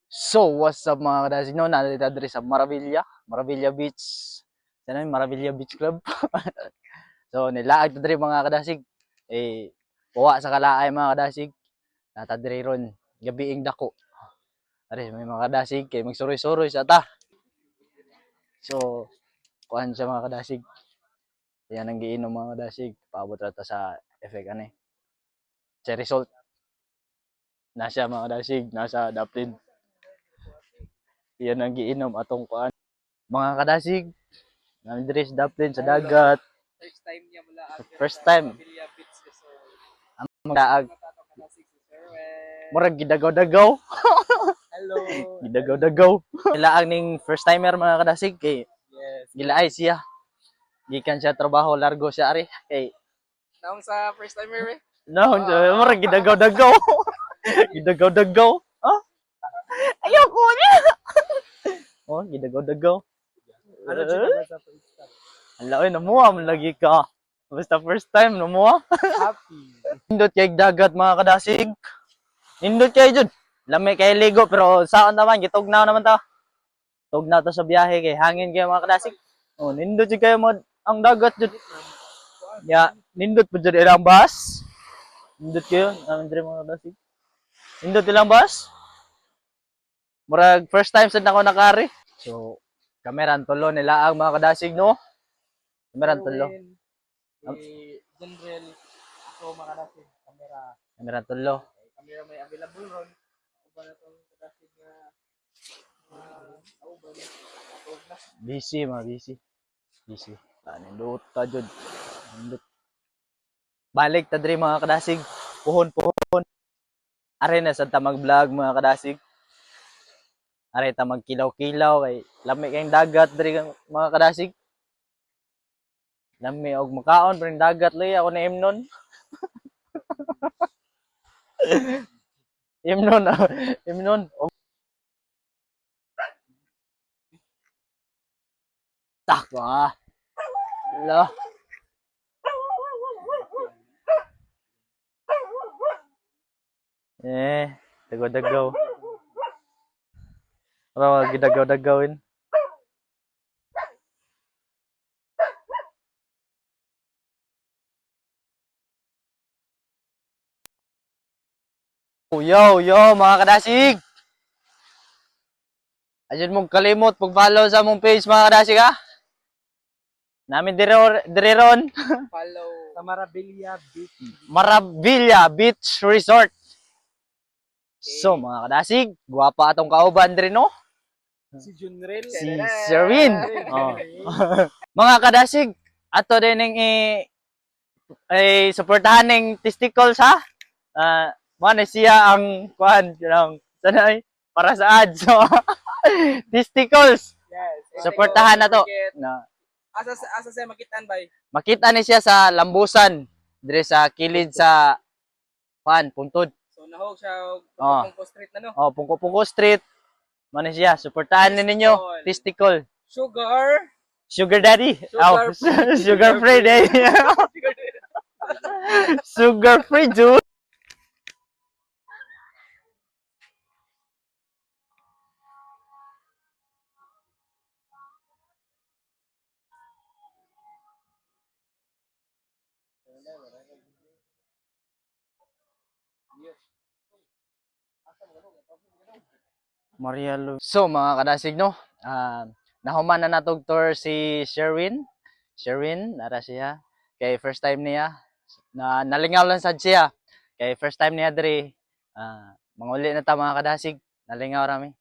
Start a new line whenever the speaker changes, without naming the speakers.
So, what's up mga kadasig? No, nandito diri sa Maravilla Beach. Ano yung Maravilla Beach Club? So, nilaag ta diri mga kadasig. Puwa sa kalaay mga kadasig. Nata diri ron, gabiing dako. Ari, may mga kadasig, kay magsuroy-suroy sa ta. So, kuhan siya mga kadasig. Yan ang giinom mga kadasig. Paabot rata sa effect ani. Sa result, nasa mga kadasig, nasa daplin. Yan ang giinom atong kuhan. Mga kadasig, nandiri sa daplin sa dagat.
First time niya mula
First time.
Villa Beach so
Ang daag.
matatakala si Sir Wen.
Murag gidagaw-dagaw.
Hello.
Gidagaw-dagaw. Kailangan ning first timer mga kadasig kay
Yes.
gilaay siya. Gikan siya trabaho largo siya ari kay
Naong sa first timer eh.
no, murag gidagaw-dagaw. Gidagaw-dagaw. Ah? Ayoko niya. Oh, gidagaw-dagaw.
Ano ba sa first time?
Ang laoy namuha man lagi ka. Basta first time namuha.
Happy.
Nindot kay dagat mga kadasig. Nindot kay jud. Lamay kay ligo pero saan naman gitugnaw naman ta. Tugnaw ta sa biyahe kay hangin kay mga kadasig. Oh, nindot jud kayo mo ang dagat jud. Ya, nindot pud jud ilang bus. Nindot kayo namin dire mga kadasig. Nindot ilang bus. Murag first time sad nako nakari. So, kameran tulo nila ang mga kadasig no. Kameran tulo.
General so makalasi camera.
Kameran tulo.
Camera may available ron. Uban na tong kadasig nga uban. Atog na.
Busy mga busy. Busy. Nindot ta jud. Nindot. Balik ta diri mga kadasig. Puhon. Are na sad ta mag-vlog mga kadasig. Are ta magkilaw-kilaw kay lami kayong dagat diri mga kadasig. Lami og makaon pero dagat lay ako na imnon. Imnon. Imnon. Tak ba. Lo. Dagaw-dagaw. Para gidagaw-dagawin. Yo, mga kadasig! Ayun mong kalimot pag-follow sa mong page mga kadasig ha? Namin dire ron.
Follow sa Maravilla Beach.
Maravilla Beach Resort. So mga kadasig, guwapa atong kauban dire no?
Si Junrel.
Si Sherwin. Oh. Mga kadasig, ato din ng suportahan ng testicles ha? Man siya ang kuan sanay para sa ads. So, testicles.
Yes.
Suportahan na to. Na
Asa sa makitaan bay?
makita ni siya sa lambusan dire sa kilid sa kuan puntod.
So nahog siya
Oh.
Pungko Street na no.
Oh, Pungko Street. Man siya, suportahan ninyo. Testicle. Sugar daddy. Sugar free daddy. Sugar free dude. Maria Lu. So mga kadasig no, nahuman na natog tour si Sherwin. Nara siya. Kay first time niya na nalingaw lang sad siya. Kay first time niya diri manguli na ta mga kadasig. Nalingaw rami.